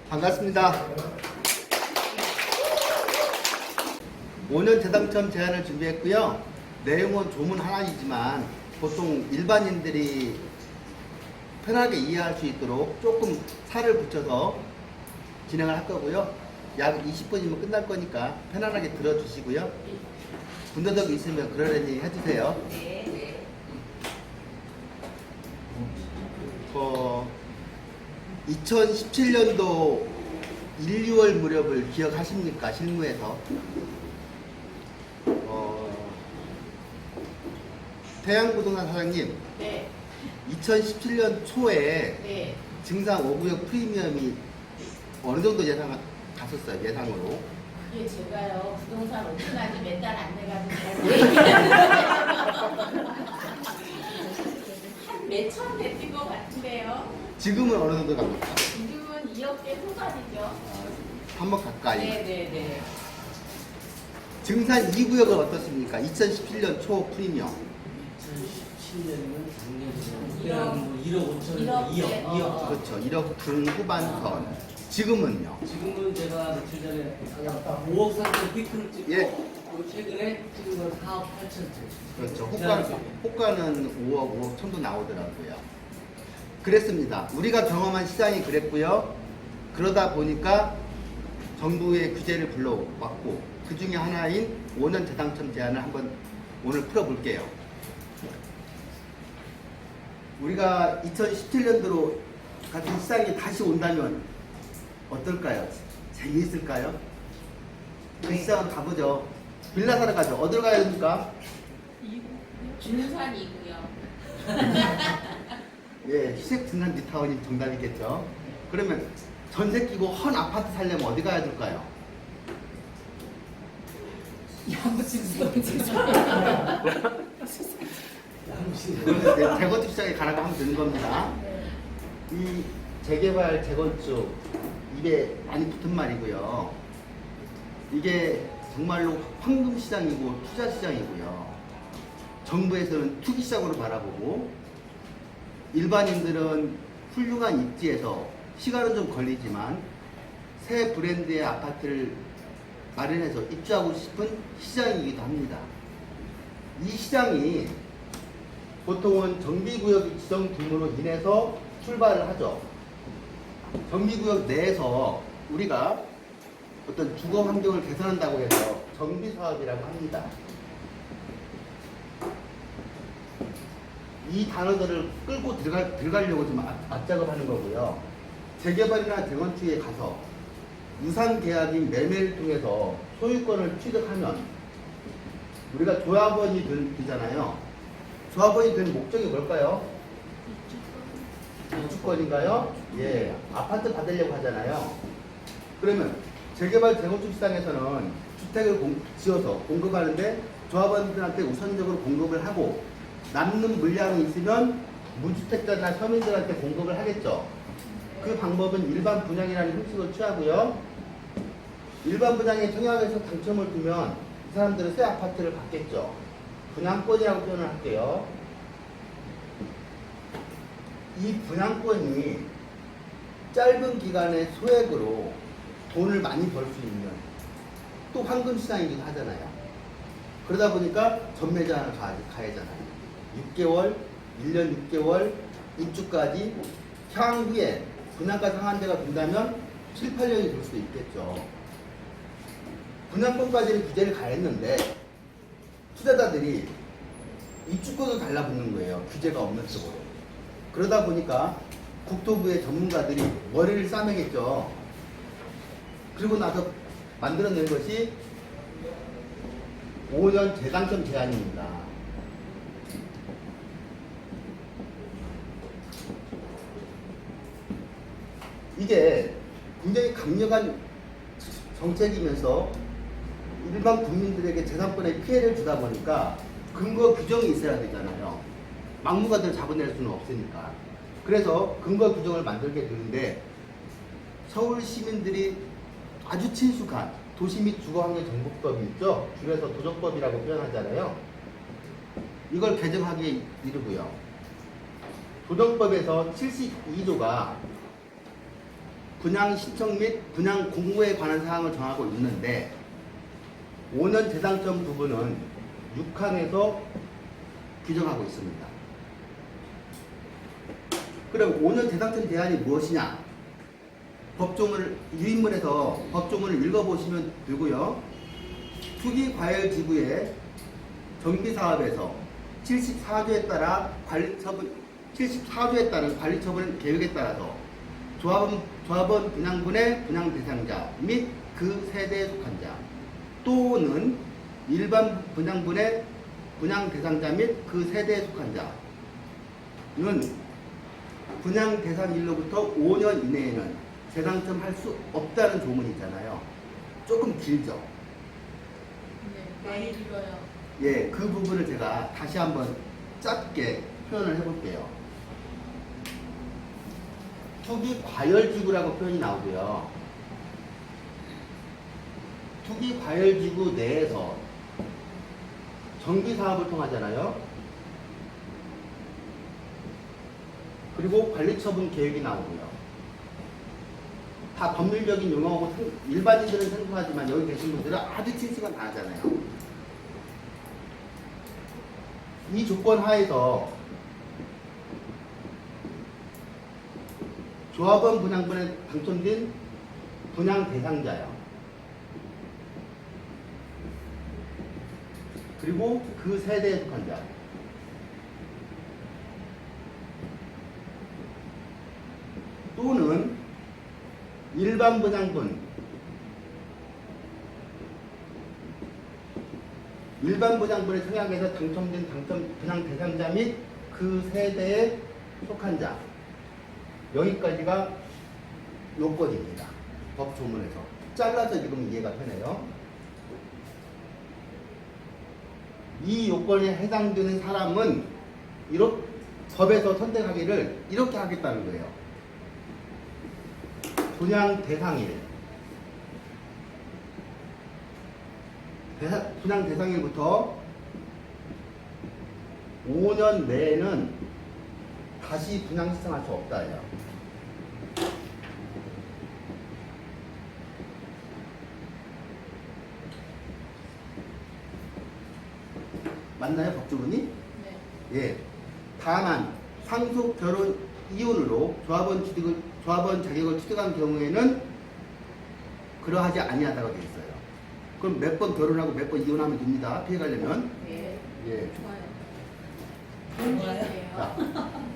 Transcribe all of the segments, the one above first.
반갑습니다. 5년 재당첨 제안을 준비했고요. 내용은 조문 하나이지만 보통 일반인들이 편하게 이해할 수 있도록 조금 살을 붙여서 진행을 할 거고요. 약 20분이면 끝날 거니까 편안하게 들어주시고요. 분더덕이 있으면 그러려니 해주세요. 네. 2017년도 1, 2월 무렵을 기억하십니까? 실무에서. 태양부동산 사장님, 네. 2017년 초에 네. 증상 5구역 프리미엄이 어느 정도 예상 갔었어요? 예상으로. 그게 제가요, 부동산 오픈한 지 몇 달 안 돼가지고 한 몇천 됐던 것 같은데요. 지금은 어느 정도 갑니까? 지금은 2억대 후반이죠. 한번 가까이. 네네네. 증산 2구역은 어떻습니까? 2017년 초 프리미엄. 2017년이면 작년이면 일억. 뭐 1억 5천, 일억 2억, 대, 2억. 그렇죠. 1억 중후반선. 지금은요? 지금은 제가 며칠 전에 5억 상승 피크를 찍고 예. 그리고 최근에 찍은 건 4억 8천째. 그렇죠. 호가는 5억 천도 나오더라고요. 그랬습니다. 우리가 경험한 시장이 그랬고요. 그러다 보니까 정부의 규제를 불러왔고 그 중에 하나인 5년 재당첨 제한을 한번 오늘 풀어볼게요. 우리가 2017년도로 같은 시장이 다시 온다면 어떨까요? 재미있을까요? 그 시장은 가보죠. 빌라 사러 가죠. 어디로 가야 됩니까? 준산이고요. 예, 시색 등산 뉴타운이 정답이겠죠. 그러면 전세 끼고 헌 아파트 살려면 어디 가야 될까요? 네, 재건축 시장에 가라고 하면 되는 겁니다. 이 재개발, 재건축 입에 많이 붙은 말이고요. 이게 정말로 황금 시장이고 투자 시장이고요. 정부에서는 투기 시장으로 바라보고 일반인들은 훌륭한 입지에서 시간은 좀 걸리지만 새 브랜드의 아파트를 마련해서 입주하고 싶은 시장이기도 합니다. 이 시장이 보통은 정비구역 지정 규모로 인해서 출발을 하죠. 정비구역 내에서 우리가 어떤 주거 환경을 개선한다고 해서 정비사업이라고 합니다. 이 단어들을 끌고 들어가려고 좀 앞작업하는 거고요. 재개발이나 재건축에 가서 유상 계약인 매매를 통해서 소유권을 취득하면 우리가 조합원이 되잖아요. 조합원이 된 목적이 뭘까요? 입주권인가요? 예, 아파트 받으려고 하잖아요. 그러면 재개발 재건축 시장에서는 주택을 지어서 공급하는데 조합원들한테 우선적으로 공급을 하고 남는 물량이 있으면 무주택자나 서민들한테 공급을 하겠죠. 그 방법은 일반 분양이라는 형식을 취하고요. 일반 분양에 청약에서 당첨을 두면 이 사람들은 새 아파트를 받겠죠. 분양권이라고 표현을 할게요. 이 분양권이 짧은 기간의 소액으로 돈을 많이 벌 수 있는 또 황금시장이기도 하잖아요. 그러다 보니까 전매제한을 가해잖아요. 6개월, 1년 6개월, 입주까지 향후에 분양가 상한제가 된다면 7, 8년이 될 수도 있겠죠. 분양권까지는 규제를 가했는데 투자자들이 입주권을 달라붙는 거예요. 규제가 없는 쪽으로. 그러다 보니까 국토부의 전문가들이 머리를 싸매겠죠. 그리고 나서 만들어낸 것이 5년 재당첨 제한입니다. 이게 굉장히 강력한 정책이면서 일반 국민들에게 재산권에 피해를 주다 보니까 근거 규정이 있어야 되잖아요. 막무가내로 잡아낼 수는 없으니까. 그래서 근거 규정을 만들게 되는데 서울 시민들이 아주 친숙한 도시 및 주거환경정복법이 있죠. 줄여서 도정법이라고 표현하잖아요. 이걸 개정하기에 이르고요. 도정법에서 72조가 분양 신청 및 분양 공고에 관한 사항을 정하고 있는데 5년 재당점 부분은 6항에서 규정하고 있습니다. 그럼 5년 재당점 대안이 무엇이냐? 법조문을 유인문에서 법조문을 읽어보시면 되고요. 투기과열지구의 정비사업에서 74조에 따라 관리처분 74조에 따른 관리처분 계획에 따라서 조합원 분양분의 분양 대상자 및 그 세대에 속한 자 또는 일반 분양분의 분양 대상자 및 그 세대에 속한 자는 분양 대상일로부터 5년 이내에는 재당첨할 수 없다는 조문이 있잖아요. 조금 길죠? 네, 많이 들어요. 예, 그 부분을 제가 다시 한번 짧게 표현을 해볼게요. 투기 과열지구라고 표현이 나오고요. 투기 과열지구 내에서 정비사업을 통하잖아요. 그리고 관리처분 계획이 나오고요. 다 법률적인 용어고 일반인들은 생소하지만 여기 계신 분들은 아주 친숙한 단어잖아요. 이 조건 하에서 조합원 분양분에 당첨된 분양 대상자요. 그리고 그 세대에 속한 자. 또는 일반 분양분, 일반 분양분의 청약에서 당첨된 분양 대상자 및 그 세대에 속한 자. 여기까지가 요건입니다. 법조문에서. 잘라서 읽으면 이해가 편해요. 이 요건에 해당되는 사람은 이렇게 법에서 선택하기를 이렇게 하겠다는 거예요. 분양 대상일. 분양 대상일부터 5년 내에는 다시 분양 신청할 수 없다예요. 맞나요, 법조문이? 네. 예. 다만 상속 결혼 이혼으로 조합원 자격을 취득한 경우에는 그러하지 아니하다고 되어 있어요. 그럼 몇 번 결혼하고 몇 번 이혼하면 됩니다. 피해가려면. 네. 예. 좋아요. 좋아요. 자,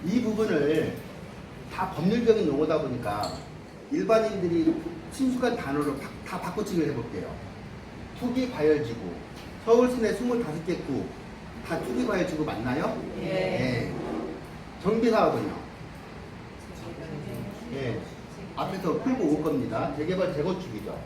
이 부분을 다 법률적인 용어다 보니까 일반인들이 친숙한 단어로 다 바꿔치기를 해볼게요. 투기과열지구. 서울 시내 25개 구 다 투기과열지구 맞나요? 예. 예. 정비사업은요? 예. 앞에서 풀고 올 겁니다. 재개발 재건축이죠.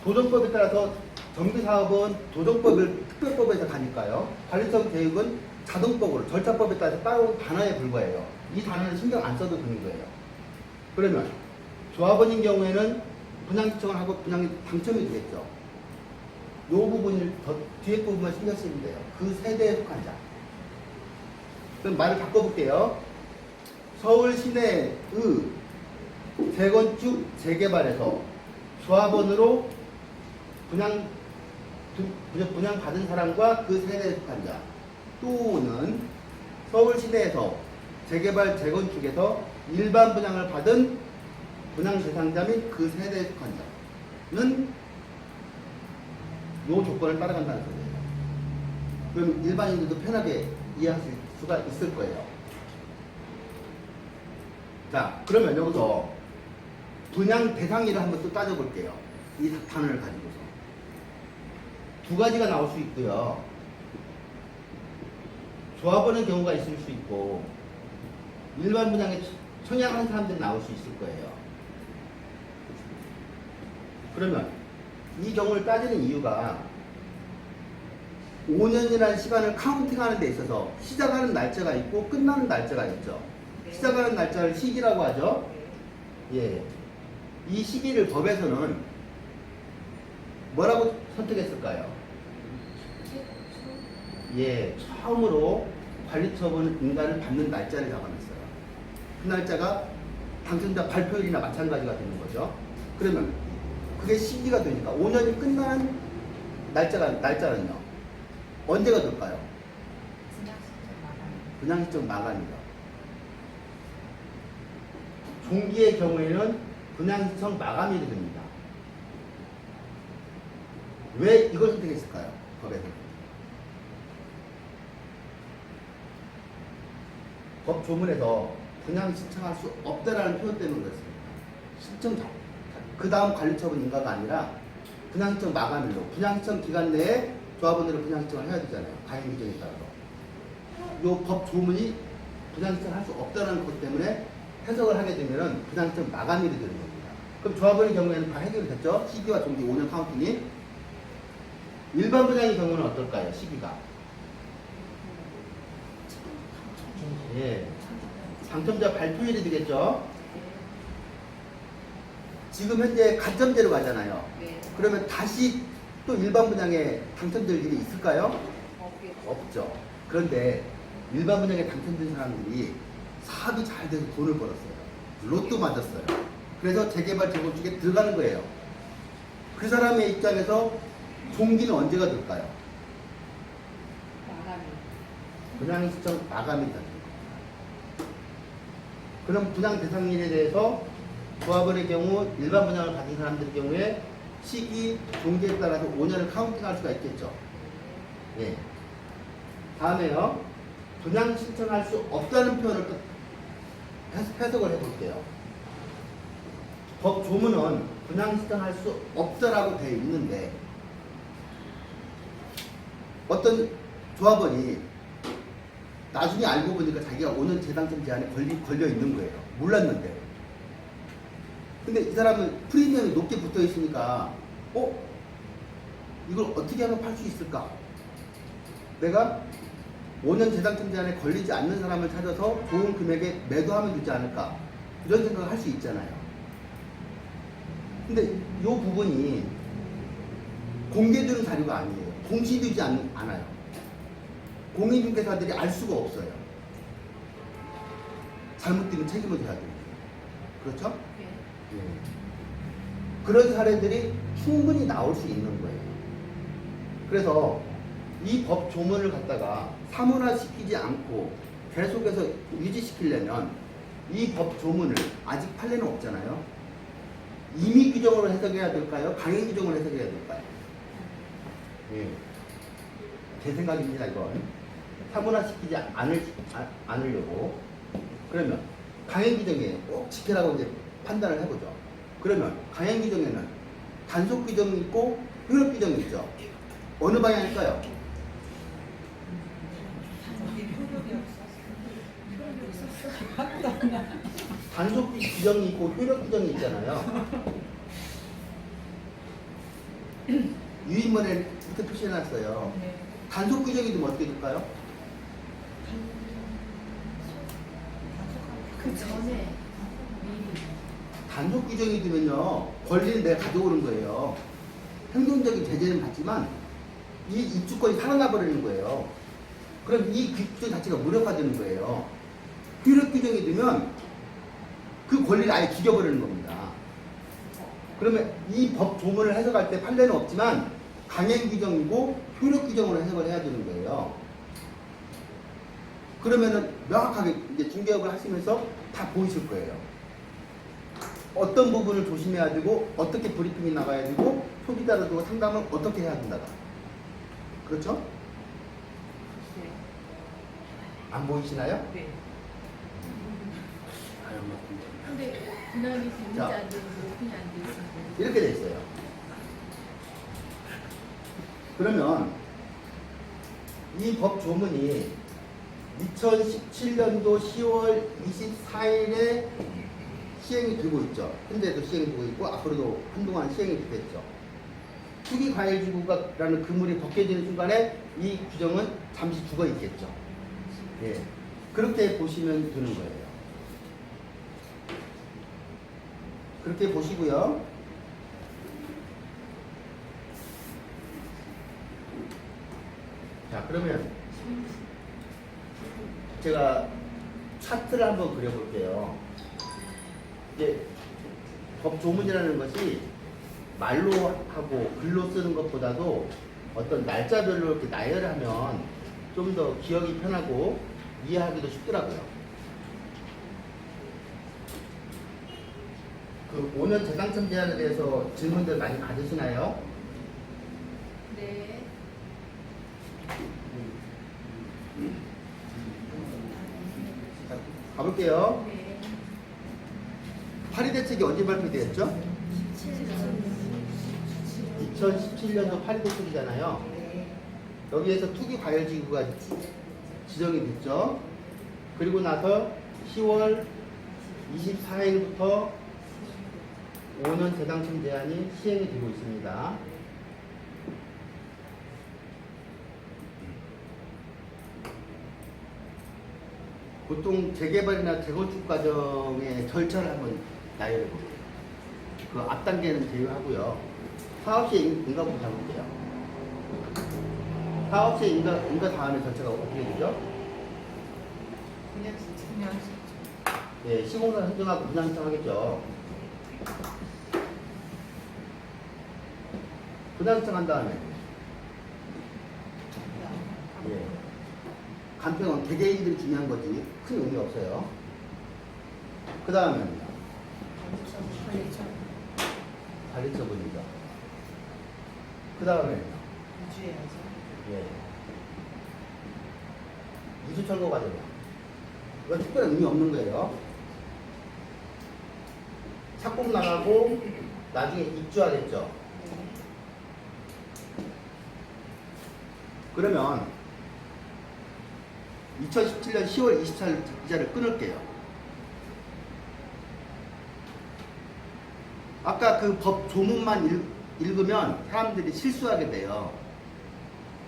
도정법에 따라서 정비사업은 도정법을 특별법에서 가니까요. 관리처분 계획은 자동법으로 절차법에 따라서 따로 단어에 불과해요. 이 단어는 신경 안 써도 되는 거예요. 그러면 조합원인 경우에는 분양 신청을 하고 분양이 당첨이 되겠죠. 이 부분을 더 뒤에 부분만 신경 쓰면 돼요. 그 세대에 속한 자. 그럼 말을 바꿔볼게요. 서울 시내의 재건축 재개발에서 조합원으로 분양 받은 사람과 그 세대에 속한 자 또는 서울 시내에서 재개발 재건축에서 일반 분양을 받은 분양 대상자 및 그 세대에 속한 자는 이 조건을 따라간다는 소리예요. 그럼 일반인들도 편하게 이해하실 수가 있을 거예요. 자, 그러면 여기서 분양 대상일을 한번 또 따져볼게요. 이 단어를 가지고서. 두 가지가 나올 수 있고요. 조합원의 경우가 있을 수 있고, 일반 분양에 청약한 사람들이 나올 수 있을 거예요. 그러면 이 경우를 따지는 이유가 5년이라는 시간을 카운팅하는 데 있어서 시작하는 날짜가 있고 끝나는 날짜가 있죠. 시작하는 날짜를 시기라고 하죠. 예. 이 시기를 법에서는 뭐라고 선택했을까요? 예, 처음으로 관리처분 인가를 받는 날짜를 잡아냈어요. 그 날짜가 당첨자 발표일이나 마찬가지가 되는 거죠. 그러면 그게 시기가 되니까 5년이 끝나는 날짜는요. 언제가 될까요? 분양 시점 마감이죠. 종기의 경우에는 분양 시점 마감이 됩니다. 왜 이걸 선택했을까요? 법에서. 법 조문에서 분양 신청할 수 없다라는 표현 때문에 그렇습니다. 신청자. 그 다음 관리처분 인가가 아니라 분양 신청 마감일로 분양 신청 기간 내에 조합원들은 분양 신청을 해야 되잖아요. 가행 규정에 따라서. 이 법 조문이 분양 신청할 수 없다는 것 때문에 해석을 하게 되면은 분양 신청 마감일이 되는 겁니다. 그럼 조합원의 경우에는 다 해결이 됐죠? 시기와 종기 5년 카운팅이. 일반 분양의 경우는 어떨까요? 시기가. 예. 당첨자 발표일이 되겠죠? 지금 현재 가점제로 가잖아요. 네. 그러면 다시 또 일반 분양에 당첨될 일이 있을까요? 없죠. 그런데 일반 분양에 당첨된 사람들이 사업이 잘 돼서 돈을 벌었어요. 로또 맞았어요. 그래서 재개발 재건축에 들어가는 거예요. 그 사람의 입장에서 종기는 언제가 될까요? 마감이. 분양 시청 마감이 되는 겁니다. 그럼 분양 대상일에 대해서 조합원의 경우 일반 분양을 가진 사람들의 경우에 시기 종기에 따라서 5년을 카운팅할 수가 있겠죠. 예. 다음에요. 분양 신청할 수 없다는 표현을 또 해석을 해볼게요. 법 조문은 분양 신청할 수 없다라고 되어 있는데 어떤 조합원이 나중에 알고 보니까 자기가 5년 재당첨 제한에 걸려 있는 거예요. 몰랐는데. 근데 이 사람은 프리미엄이 높게 붙어 있으니까 이걸 어떻게 하면 팔 수 있을까? 내가 5년 재당첨 제한에 걸리지 않는 사람을 찾아서 좋은 금액에 매도하면 되지 않을까? 이런 생각을 할 수 있잖아요. 근데 이 부분이 공개되는 자료가 아니에요. 공시되지 않아요. 공인중개사들이 알 수가 없어요. 잘못되면 책임을 져야 돼요. 그렇죠? 네. 예. 그런 사례들이 충분히 나올 수 있는 거예요. 그래서 이 법 조문을 갖다가 사문화시키지 않고 계속해서 유지시키려면 이 법 조문을 아직 판례는 없잖아요. 임의 규정으로 해석해야 될까요? 강행 규정으로 해석해야 될까요? 예. 제 생각입니다, 이건. 사문화시키지 않으려고. 그러면 강행 규정에 꼭 지키라고 이제 판단을 해보죠. 그러면 강행 규정에는 단속 규정이 있고 효력 규정이 있죠. 어느 방향일까요? 단속 규정이 있고 효력 규정이 있잖아요. 유인문에 이렇게 표시해놨어요. 단속 규정이 되면 어떻게 될까요? 그 전에 미리. 단속 규정이 되면요, 권리는 내가 가져오는 거예요. 행정적인 제재는 받지만 이 입주권이 살아나 버리는 거예요. 그럼 이 규정 자체가 무력화되는 거예요. 효력 규정이 되면 그 권리를 아예 죽여버리는 겁니다. 그러면 이 법 조문을 해석할 때 판례는 없지만 강행 규정이고 효력 규정으로 해석을 해야 되는 거예요. 그러면은 명확하게 이제 중개업을 하시면서 다 보이실 거예요. 어떤 부분을 조심해야 되고 어떻게 브리핑이 나가야 되고 소비자로도 상담을 어떻게 해야 된다가. 그렇죠? 네. 안 보이시나요? 네. 아유, 맞습니다. 근데 분양이 되는지 자. 안 되는지 오픈이 안 돼 있어요. 이렇게 돼 있어요. 그러면 이 법 조문이 2017년도 10월 24일에 시행이 되고 있죠. 현재도 시행이 되고 있고 앞으로도 한동안 시행이 되겠죠. 투기과열지구라는 그물이 벗겨지는 순간에 이 규정은 잠시 죽어 있겠죠. 예, 그렇게 보시면 되는 거예요. 그렇게 보시고요. 자, 그러면 제가 차트를 한번 그려볼게요. 이제 법 조문이라는 것이 말로 하고 글로 쓰는 것보다도 어떤 날짜별로 이렇게 나열하면 좀 더 기억이 편하고 이해하기도 쉽더라고요. 그 5년 재당첨 제한에 대해서 질문들 많이 받으시나요? 네. 자, 가볼게요. 네. 파리 대책이 언제 발표되었죠? 2017년도 파리 대책이잖아요. 네. 여기에서 투기 과열 지구가 지정이 됐죠. 그리고 나서 10월 24일부터 5년 재당첨 제한이 시행이 되고 있습니다. 보통 재개발이나 재건축 과정의 절차를 한번 나열해 볼게요. 그 앞 단계는 제외하고요. 사업시의 인가부터 잡을게요. 사업시의 인가 다음에 절차가 어떻게 되죠? 그냥 예, 시공사 선정하고 분양 신청하겠죠. 분양 신청한 다음에 예, 간평은 개개인들이 중요한 거지 큰 의미 없어요. 그 다음에는요. 관리처분이죠. 그 다음에는요. 예. 이주 철거 과정이요. 이건 특별한 의미 없는 거예요. 착공 나가고 나중에 입주하겠죠. 그러면 2017년 10월 24일 이자를 끊을게요. 아까 그 법 조문만 읽으면 사람들이 실수하게 돼요.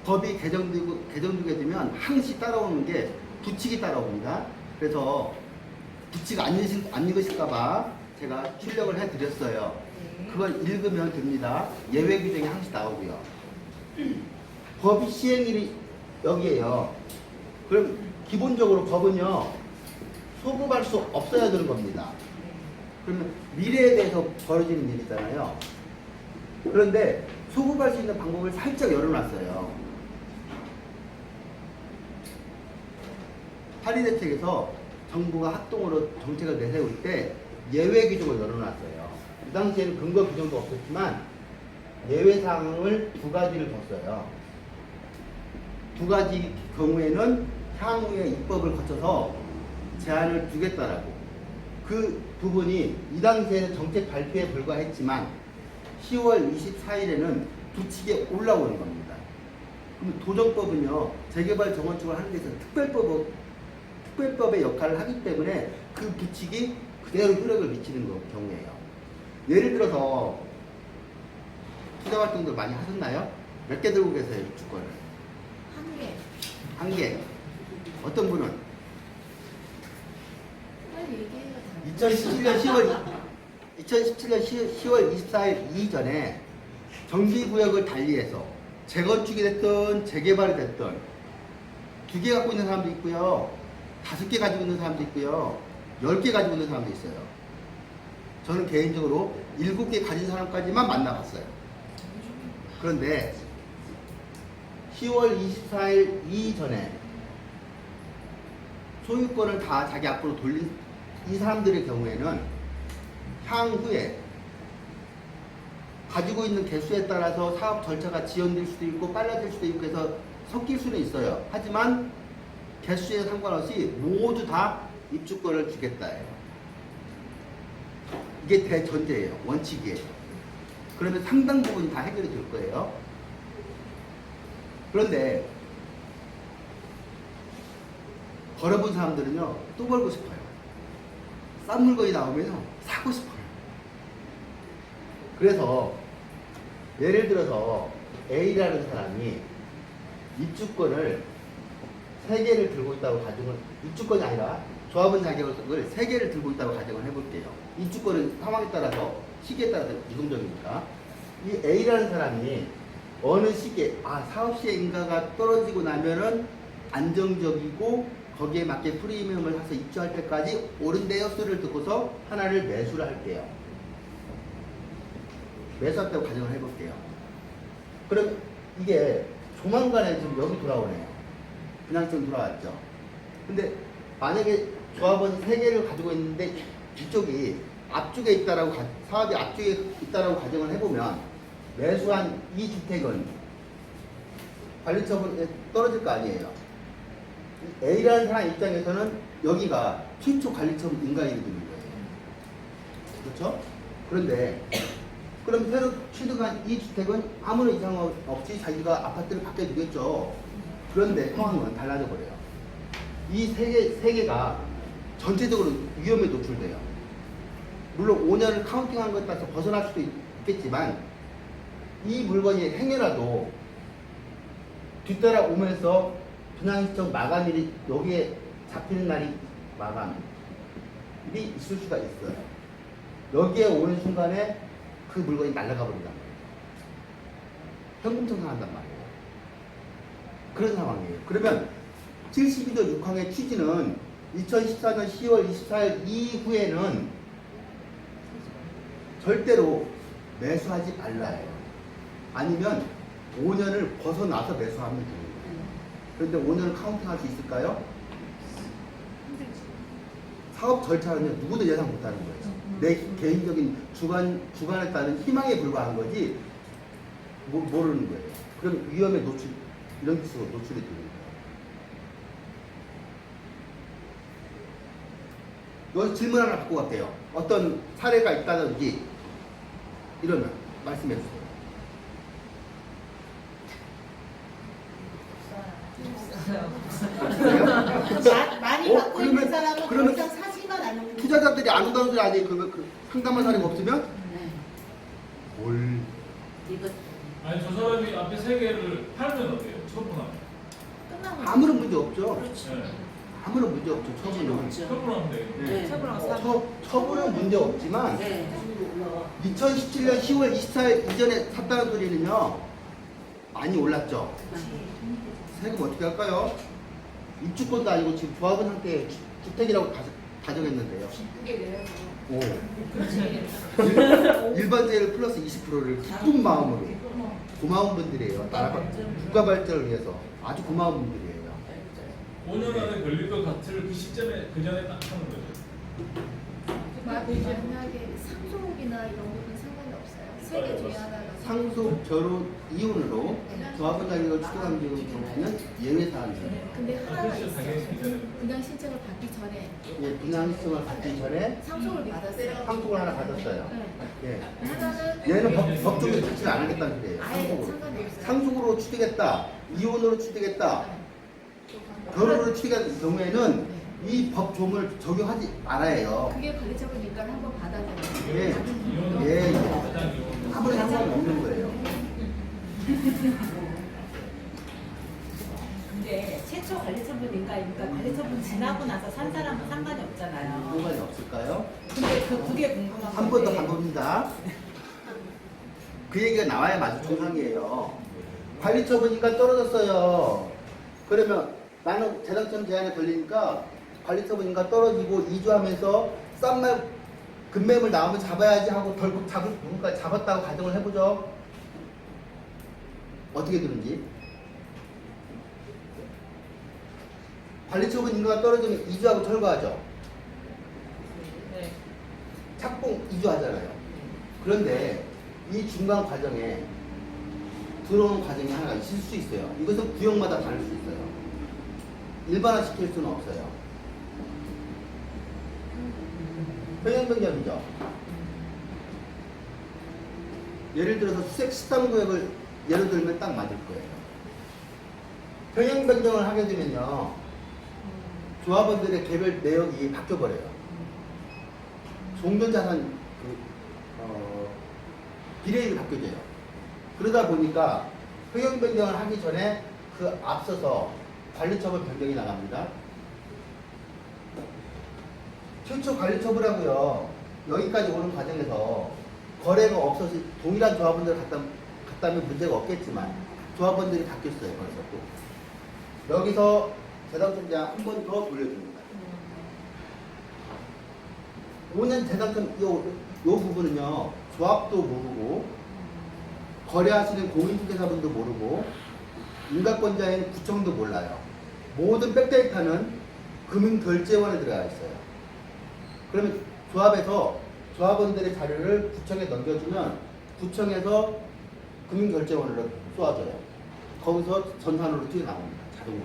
법이 개정되게 되면 항시 따라오는 게 부칙이 따라옵니다. 그래서 부칙 안 읽으실까봐 제가 출력을 해드렸어요. 그걸 읽으면 됩니다. 예외 규정이 항시 나오고요. 법이 시행일이 여기에요. 그럼 기본적으로 법은요, 소급할 수 없어야 되는 겁니다. 그러면 미래에 대해서 벌어지는 일이잖아요. 그런데 소급할 수 있는 방법을 살짝 열어놨어요. 파리 대책에서 정부가 합동으로 정책을 내세울 때 예외 규정을 열어놨어요. 그 당시에는 근거 규정도 없었지만 예외 사항을 두 가지를 뒀어요. 두 가지 경우에는 향후에 입법을 거쳐서 제한을 두겠다라고. 그 부분이 이 당시에는 정책 발표에 불과했지만 10월 24일에는 부칙에 올라오는 겁니다. 그럼 도정법은요, 재개발 정원축을 하는 데 있어서 특별법의 역할을 하기 때문에 그 부칙이 그대로 효력을 미치는 경우예요. 예를 들어서 투자 활동들 많이 하셨나요? 몇 개 들고 계세요, 주권을? 한 개. 한 개. 어떤 분은? 빨리 얘기해요. 2017년 10월 24일 이전에 정비구역을 달리해서 재건축이 됐든 재개발이 됐든 2개 갖고 있는 사람도 있고요, 5개 가지고 있는 사람도 있고요, 10개 가지고 있는 사람도 있어요. 저는 개인적으로 7개 가진 사람까지만 만나봤어요. 그런데 10월 24일 이전에 소유권을 다 자기 앞으로 돌린 이 사람들의 경우에는 향후에 가지고 있는 개수에 따라서 사업 절차가 지연될 수도 있고 빨라질 수도 있고 해서 섞일 수는 있어요. 하지만 개수에 상관없이 모두 다 입주권을 주겠다예요. 이게 대전제예요. 원칙이에요. 그러면 상당 부분이 다 해결이 될 거예요. 그런데 벌어본 사람들은요, 또 벌고 싶어요. 싼 물건이 나오면요, 사고 싶어요. 그래서 예를 들어서 A라는 사람이 입주권을 3개를 들고 있다고 가정을, 입주권이 아니라 조합원 자격을 3개를 들고 있다고 가정을 해볼게요. 입주권은 상황에 따라서, 시기에 따라서 이동적이니까. 이 A라는 사람이 어느 시기에, 사업 시의 인가가 떨어지고 나면은 안정적이고 거기에 맞게 프리미엄을 사서 입주할 때까지 오른대요 소리를 듣고서 하나를 매수를 할게요. 매수했다고 가정을 해볼게요. 그럼 이게 조만간에 지금 여기 돌아오네요. 분양점 돌아왔죠. 근데 만약에 조합원 3개를 가지고 있는데 이쪽이 앞쪽에 있다라고 사업이 앞쪽에 있다라고 가정을 해보면 매수한 이 주택은 관리처분에 떨어질 거 아니에요. A라는 사람 입장에서는 여기가 최초 관리처분 인가이게 되는 거예요. 그렇죠? 그런데 그럼 새로 취득한 이 주택은 아무런 이상 없이 자기가 아파트를 받게 되겠죠. 그런데 상황은 달라져 버려요. 이 세 개가 전체적으로 위험에 노출돼요. 물론 5년을 카운팅한 것에 따라서 벗어날 수도 있겠지만 이 물건이 행여라도 뒤따라오면서 분양시청 마감일이 여기에 잡히는 날이 마감이 있을 수가 있어요. 여기에 오는 순간에 그 물건이 날아가 버린단 말이에요. 현금 청산한단 말이에요. 그런 상황이에요. 그러면 72조 6항의 취지는 2014년 10월 24일 이후에는 절대로 매수하지 말라요. 아니면 5년을 벗어나서 매수하면 됩니다. 그런데 5년을 카운팅할 수 있을까요? 사업 절차는 누구도 예상 못하는 거예요. 내 개인적인 주관에 따른 희망에 불과한 거지 모르는 거예요. 그럼 위험에 이런 식으로 노출이 됩니다. 여기서 질문 하나 갖고 갈게요. 어떤 사례가 있다든지 이러면 말씀해 주세요. 많이 갖고 있는 사람은 더 그러면 이상 사지만 않으면 투자자들이 안 온다는 소리 아니에요? 그 상담한 사람이 없으면? 네. 뭘? 이거 아니 저 사람이 앞에 3개를 팔면 어때요? 처분하면. 끝나면 아무런 문제 없죠. 그렇죠. 네. 아무런 문제 없죠. 처분은. 없죠. 처분하면 돼요. 네. 처분하고 처분은 문제 없지만 네. 2017년 10월 24일 이전에 샀다는 소리는요 많이 올랐죠. 세금 어떻게 할까요? 입주권도 아니고 지금 조합원 상태의 주택이라고 가정했는데요. 오. 일반세율 플러스 20%를 기쁜 마음으로 고마운 분들이에요. 국가 발전을 위해서 아주 고마운 분들이에요. 5년 안에 걸릴 것 같을 그 시점에 그 전에 딱 하는 거죠. 만약에 상속이나 이런 거는 상관이 없어요. 세 개 중에 하나가 상속, 결혼, 이혼으로 조합원 자격을 취득한 경우는 예외 사항이에요. 근데 하나가 그렇죠, 있어요. 당연히. 분양 신청을 받기 전에 예, 분양 신청을 받기 전에 상속을 받았어요. 상속을 하나 받았어요. 네. 예. 하나는 얘는 법적으로 자체를 안 하겠다는 소리예요. 아예 상속으로. 상관이 없어요. 상속으로 취득했다, 이혼으로 취득했다, 결혼으로 취득한 경우에는 이 법조문을 적용하지 말아야 해요. 그게 관리처분 인가를 한번 받아들여요. 예, 이혼은 예, 가장 이혼. 아무런 상관이 없는 거예요. 근데 최초 관리처분인가니까 관리처분 지나고 나서 산 사람은 상관이 없잖아요. 상관이 없을까요? 근데 그게 궁금한 한 번 더 건데 가봅니다. 그 얘기가 나와야 맞을 정상이에요. 관리처분인가 떨어졌어요. 그러면 나는 재당점 제한에 걸리니까 관리처분인가 떨어지고 이주하면서 금매물 나오면 잡아야지 하고 덜컥 누군가 잡았다고 가정을 해보죠. 어떻게 되는지. 관리처분 인가가 떨어지면 이주하고 철거하죠. 네. 착공 이주하잖아요. 그런데 이 중간 과정에 들어오는 과정이 하나가 있을 수 있어요. 이것은 구역마다 다를 수 있어요. 일반화시킬 수는 없어요. 평형변경이죠. 예를 들어서 수색 13구역을 예를 들면 딱 맞을 거예요. 평형변경을 하게 되면요, 조합원들의 개별 내역이 바뀌어버려요. 종전자산 비례율이 바뀌어져요. 그러다 보니까 평형변경을 하기 전에 그 앞서서 관리처분 변경이 나갑니다. 최초 관리처분하고요, 여기까지 오는 과정에서 거래가 없어서 동일한 조합원들 갔다면 문제가 없겠지만 조합원들이 바뀌었어요. 벌써 또 여기서 재당첨 제한 한 번 더 돌려줍니다. 5년 재당첨 요 부분은요, 조합도 모르고 거래하시는 공인중개사분도 모르고 인가권자인 구청도 몰라요. 모든 백데이터는 금융결제원에 들어가 있어요. 그러면 조합에서 조합원들의 자료를 구청에 넘겨주면 구청에서 금융결제원으로 쏘아줘요. 거기서 전산으로 튀어나옵니다. 자동으로.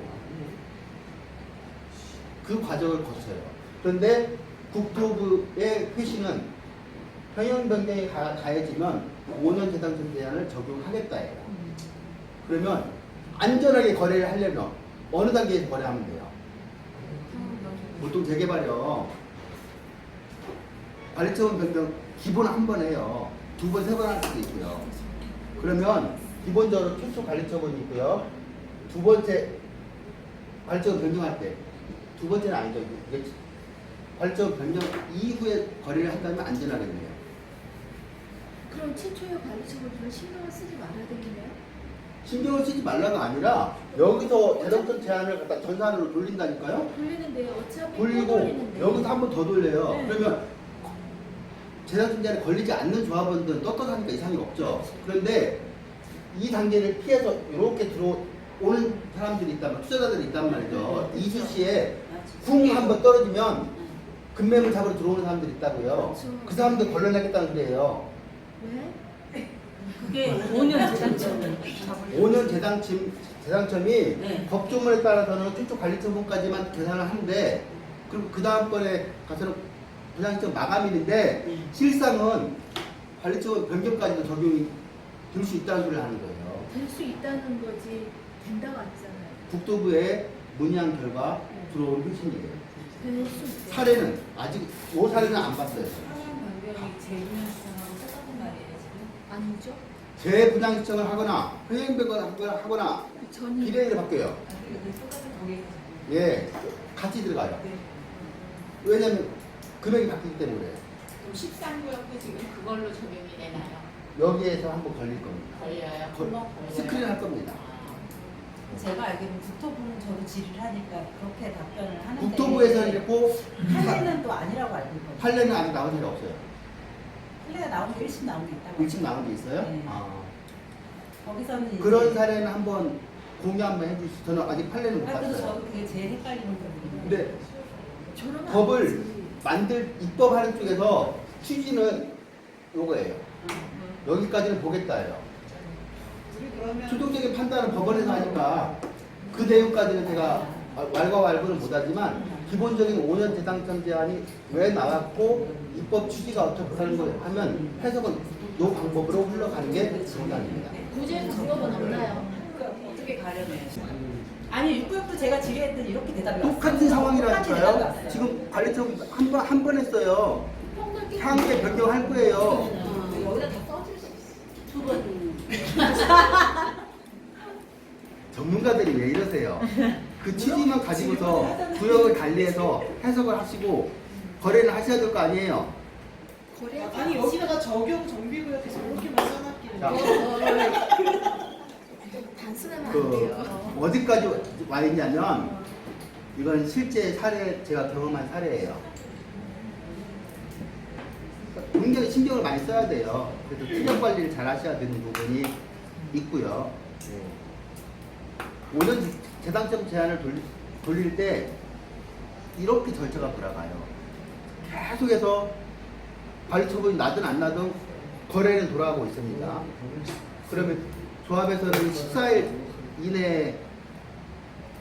그 과정을 거쳐요. 그런데 국토부의 회신은 평형 변경이 가해지면 5년 재당첨 제한을 적용하겠다예요. 그러면 안전하게 거래를 하려면 어느 단계에서 거래하면 돼요? 보통 재개발이요. 관리처분 변경 기본 한 번 해요. 2번, 3번 할 수도 있고요. 그러면 기본적으로 최초 관리처분이 있고요. 두 번째 관리처분 변경할 때, 두 번째는 아니죠. 이게 관리처분 변경 이후에 거래를 한다면 안전하겠네요. 그럼 최초의 관리처분을 신경을 쓰지 말아야 되겠네요? 신경을 쓰지 말라가 아니라 여기서 재당첨 제한을 갖다 전산으로 돌린다니까요. 돌리는데 어차피 돌리고 돌리는데. 여기서 한 번 더 돌려요. 네. 그러면 재당첨 제한에 걸리지 않는 조합원들은 떳떳하니까 이상이 없죠. 그런데 이 단계를 피해서 이렇게 들어오는 사람들이 있단 말이죠. 투자자들이 있단 말이죠. 이수시에 쿵 한번 떨어지면 금매물 잡으러 들어오는 사람들이 있다고요. 그렇죠. 그 사람들 걸러내겠다는 소리예요. 왜? 그게 5년 재당첨 5년 재당첨이 네. 법조문에 따라서는 최초 관리처분까지만 계산을 하는데, 그리고 그 다음번에 가서는 부장시청 마감일인데 네. 실상은 관리처분 변경까지도 적용이 될 수 있다는 소리를 하는 거예요. 될 수 있다는 거지 된다고 하잖아요. 국토부의 문의한 결과 들어온 회신이에요. 될 수 있어요. 사례는 아직 이 사례는 안 봤어요. 상향 변경이 재분양시청하고 똑같은 말이에요 지금? 아니죠? 재부장시청을 하거나 회행변경을 하거나 그 전이 비례를 바뀌어요. 아, 그게 똑같은 거기에서 예, 같이 들어가요. 네. 왜냐면 금액이 바뀌기 때문에. 그럼 13구역도 지금 그걸로 적용이 되나요? 여기에서 한번 걸릴 겁니다. 걸려요? 걸- 걸려요? 스크린 할 겁니다. 제가 알기로는 국토부는 저도 질의를 하니까 그렇게 답변을 하는데 국토부에서는 이랬고 판례는 또 아니라고 알고 있거든요. 판례는 아직 나온 적이 없어요. 판례가 나온 게 1심 나온 게 있다고. 일찍 나온 게 있어요? 네. 아. 거기서는 이제 그런 사례는 한번 공유 한번 해주시죠. 저는 아직 판례는 못 아, 그래서 봤어요. 저도 그게 제일 헷갈리는 부분이에요. 근데 저러면 안 법을 되지. 입법하는 쪽에서 취지는 요거예요. 여기까지는 보겠다예요. 최종적인 판단은 법원에서 하니까 그 내용까지는 제가 왈가왈부는 못하지만 기본적인 5년 재당첨 제한이 왜 나왔고 입법 취지가 어떻게 하는 걸 하면 해석은 이 방법으로 흘러가는 게 정답입니다. 구제는 방법은 없나요? 그러니까 어떻게 가려내요? 아니 6구역도 제가 질의했더니 이렇게 대답이 왔어요. 똑같은 똑같이 대답이 상황이라니까요. 왔어요. 지금 관리처분 한 번 했어요. 평균 향후에 변경할 거예요. 여기다 다 써줄 수 있어. 두 번. 전문가들이 왜 이러세요? 그 취지만 가지고서 구역을 달리해서 해석을 하시고 거래를 하셔야 될 거 아니에요. 거래 아니 여기다가 적용 정비구역에서 이렇게만 써놨길래 자, 단순하면 안 그 돼요. 어디까지 와 있냐면 이건 실제 사례 제가 경험한 사례예요. 굉장히 신경을 많이 써야 돼요. 그래서 투자 관리를 잘 하셔야 되는 부분이 있고요. 5년 재당첨 제한을 돌릴 때 이렇게 절차가 돌아가요. 계속해서 관리처분이 나든 안 나든 거래는 돌아가고 있습니다. 그러면 조합에서는 14일 이내에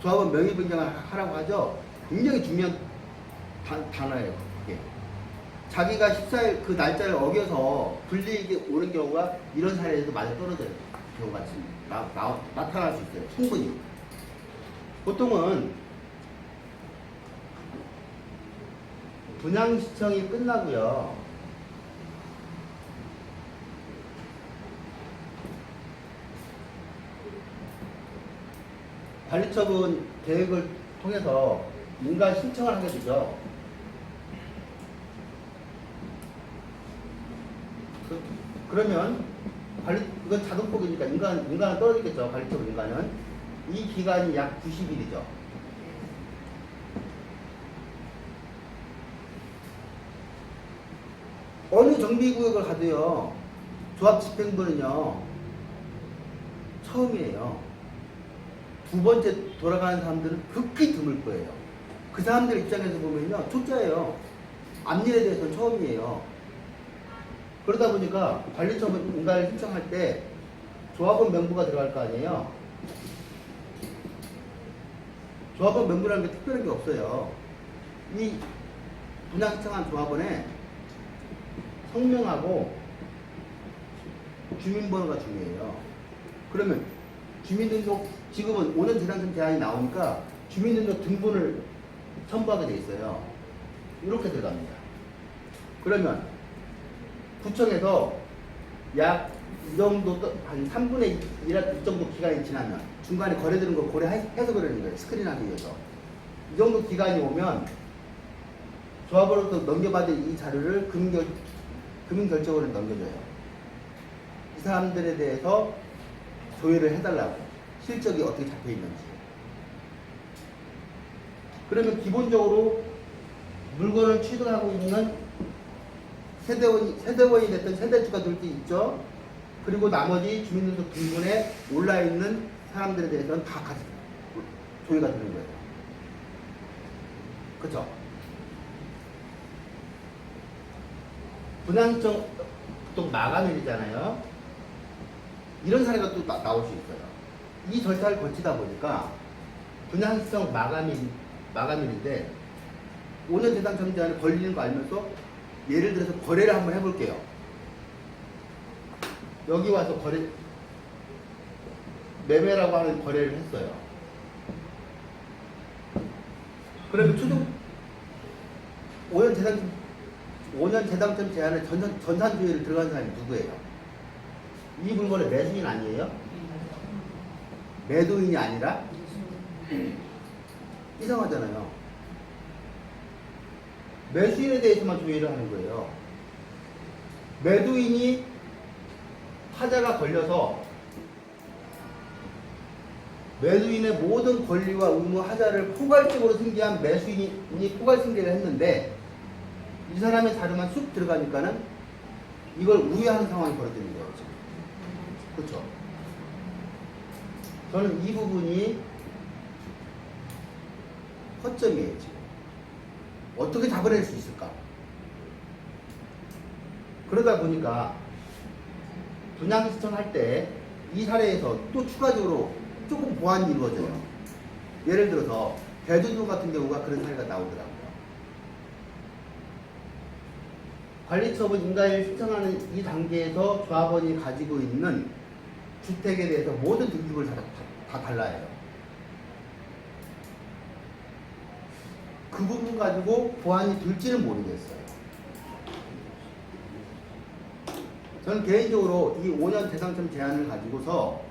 조합원 명의 변경을 하라고 하죠. 굉장히 중요한 단어예요. 그게. 자기가 14일 그 날짜를 어겨서 불리익이 오는 경우가 이런 사례에서 많이 떨어져요. 경우가 나타날 수 있어요. 충분히. 보통은 분양시청이 끝나고요. 관리처분 계획을 통해서 인가 신청을 하게 되죠. 그러면 이건 자동폭이니까 인간은 떨어지겠죠. 관리처분 인간은. 이 기간이 약 90일이죠. 정비구역을 가도요, 조합 집행부는요, 처음이에요. 두 번째 돌아가는 사람들은 극히 드물 거예요. 그 사람들 입장에서 보면요, 초짜예요. 앞일에 대해서는 처음이에요. 그러다 보니까 관리처분 인가를 신청할 때 조합원 명부가 들어갈 거 아니에요. 조합원 명부라는 게 특별한 게 없어요. 이 분양 신청한 조합원의 성명하고 주민번호가 중요해요. 그러면 주민등록, 지금은 5년 재당점 제한이 나오니까 주민등록 등본을 첨부하게 돼 있어요. 이렇게 들어갑니다. 그러면 구청에서 약 이 정도 한 3분의 1 정도 기간이 지나면 중간에 거래되는 걸 고려해서 그러는 거예요. 스크린하기 위해서. 이 정도 기간이 오면 조합으로부터 넘겨받은 이 자료를 금융결정으로 넘겨줘요. 이 사람들에 대해서 조회를 해달라고. 실적이 어떻게 잡혀 있는지. 그러면 기본적으로 물건을 취득하고 있는 세대원이 됐던 세대주가 될 수 있죠. 그리고 나머지 주민등록 등본에 올라있는 사람들에 대해서는 다 같이 조회가 되는 거예요. 그렇죠? 분양청 또 마감일이잖아요. 이런 사례가 또 나올 수 있어요. 이 절차를 거치다 보니까 분양청 마감일인데 5년 대상 정지안에 걸리는 거 알면서 예를 들어서 거래를 한번 해볼게요. 여기 와서 매매라고 하는 거래를 했어요. 그러면 최종 5년 재당점 제한에 전산조회를 들어간 사람이 누구예요? 이 물건의 매수인 아니에요? 매도인이 아니라? 이상하잖아요. 매수인에 대해서만 조회를 하는 거예요. 매도인이 하자가 걸려서 매도인의 모든 권리와 의무 하자를 포괄적으로 승계한 매수인이 포괄 승계를 했는데 이 사람의 자료만 쑥 들어가니까는 이걸 우회하는 상황이 벌어지는 거예요, 지금. 그렇죠? 저는 이 부분이 허점이에요, 지금. 어떻게 잡아낼 수 있을까? 그러다 보니까 분양 신청할 때 이 사례에서 또 추가적으로 조금 보완이 이루어져요. 예를 들어서 대주주 같은 경우가 그런 사례가 나오더라고요. 관리처분 인가를 신청하는 이 단계에서 조합원이 가지고 있는 주택에 대해서 모든 등급을 다 달라요. 그 부분 가지고 보완이 될지는 모르겠어요. 저는 개인적으로 이 5년 대상점 제한을 가지고서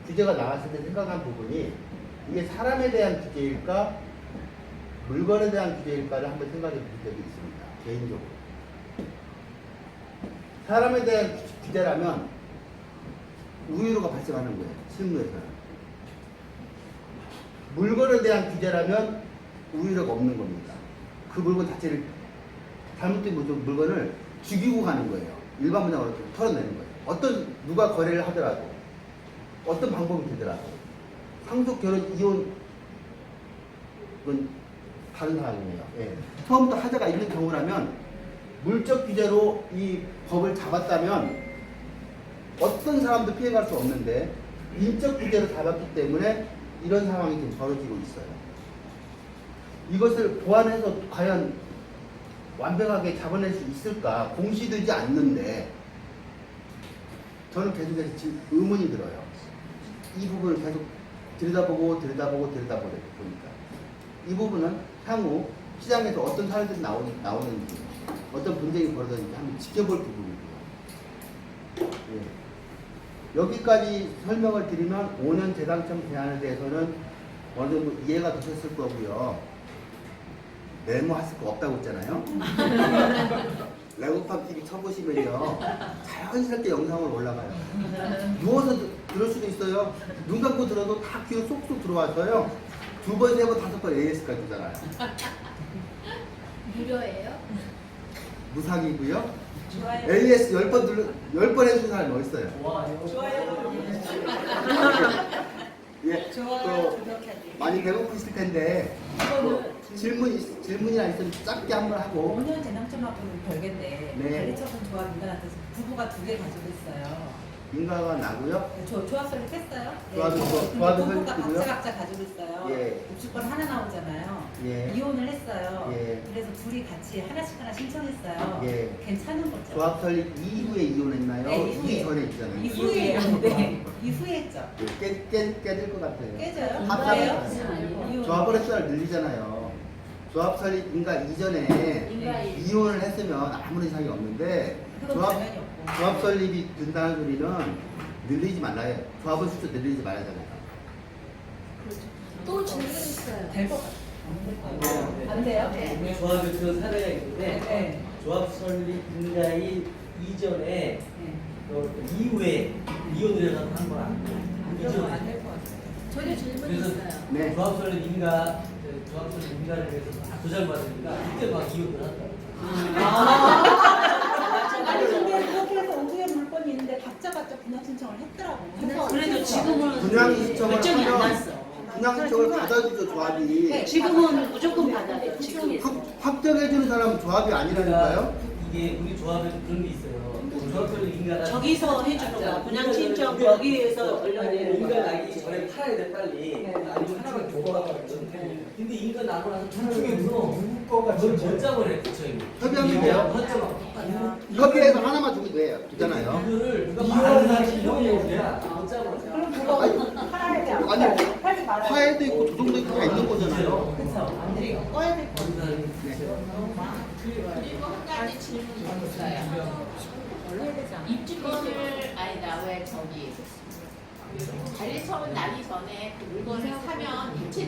규제가 나왔을 때 생각한 부분이 이게 사람에 대한 규제일까 물건에 대한 규제일까를 한번 생각해 본 적이 있습니다. 개인적으로. 사람에 대한 규제라면 우유로가 발생하는 거예요. 실무에서는. 물건에 대한 규제라면 우유로가 없는 겁니다. 그 물건 자체를 잘못된 물건을 죽이고 가는 거예요. 일반 분양으로 털어내는 거예요. 누가 거래를 하더라도 어떤 방법이 되더라도 상속, 결혼, 이혼 그건 다른 상황이에요. 예. 처음부터 하자가 있는 경우라면 물적 규제로 이 법을 잡았다면 어떤 사람도 피해갈 수 없는데 인적 규제로 잡았기 때문에 이런 상황이 지금 벌어지고 있어요. 이것을 보완해서 과연 완벽하게 잡아낼 수 있을까? 공시되지 않는데 저는 계속해서 지금 의문이 들어요. 이 부분을 계속 들여다보고 보니까 이 부분은 향후 시장에서 어떤 사례들이 나오는지 어떤 분쟁이 벌어졌는지 한번 지켜볼 부분이고요. 예. 여기까지 설명을 드리면 5년 재당첨 제한에 대해서는 어느 정도 이해가 되셨을 거고요. 메모하실 거 없다고 했잖아요. 레고팝 TV 쳐보시면요 자연스럽게 영상을 올라가요. 누워서 들을 수도 있어요. 눈 감고 들어도 다 귀로 쏙쏙 들어와서요. 2번, 3번, 5번 AS까지 주잖아요. 무료예요? 무상이고요. 좋아요. AS 10번 해준 사람이 어딨어요? 좋아요. 예, 또 많이 배고프실 텐데 뭐 질문이나 있으면 짧게 한번 하고 5년 재능점하고는 별개인데 네. 관리처분 조합 인간한테서 부부가 2개 가지고 있어요. 인가가 나고요. 조합 설립 했어요? 조합이 부부가 설립이고요. 각자 가지고 있어요. 예. 입주권 하나 나오잖아요. 예. 이혼을 했어요. 예. 그래서 둘이 같이 하나씩 신청했어요. 예. 괜찮은 거죠? 조합 설립 이후에 이혼했나요? 네, 이후에. 이전에 있잖아요. 이후에 네. 이후에 했죠. 깨질 것 같아요. 깨져요? 합사를 그래요? 이혼. 조합을 횟수를 늘리잖아요. 조합 설립 인가 이전에 인가일. 이혼을 했으면 아무런 이상이 없는데 그건 조합 당연히 없고. 조합 설립이 된다는 소리는 늘리지 말라요. 조합을 숫자 늘리지 말아야잖아요. 그렇죠. 또 질문 있어요. 될 것 같아요. 안 돼요? 우리 조합에 그런 사례가 있는데 네. 조합 설립 인가일 이전에 네. 이후에 이혼을 해서 한번 안 돼요. 그러면 안 될 것 같아요. 저도 질문 그래서 있어요. 네. 조합 설립 인가 조합 설립 인가를 위해서 도장받으니까 그때 막 이혼을 한다. 아니 근데 그렇게 해서 오후에 물건이 있는데 각자 분양 신청을 했더라고. 그래도 지금은 분양 신청을 결정이 안 하면 났어. 분양 신청을 받아주죠 조합이. 지금은 무조건 받아요. 지금에서. 확정해주는 사람은 조합이 아니라니까요. 이게 우리 조합에도 그런 게 있어요. 조합 설립 인가가 저기서 해주는 거야. 분양 신청 여기에서 얼마나 인가 나기 전에 팔아야 돼 빨리. 네. 아니면 하나만 줘봐가지고. 근데 인가 나고 나서 중에서 뭘 결정을 해 구청이. 협의하면 돼요. 협의해서 하나만 주면 돼요. 되잖아요. 이거를 누가 말하는 형이 돼야 결정을 그럼 해. 그거 아니, 팔아야 돼. 아니, 팔지 말아야 돼. 화해도 있고 조정도 있고 다 있는 거잖아요. 그쵸. 안 돼요. 꺼야 될 거. 그리고 한 가지 질문 더 있어요. 입주권을 아니다 왜 저기 관리처분 나기 전에 그 물건을 사면 입체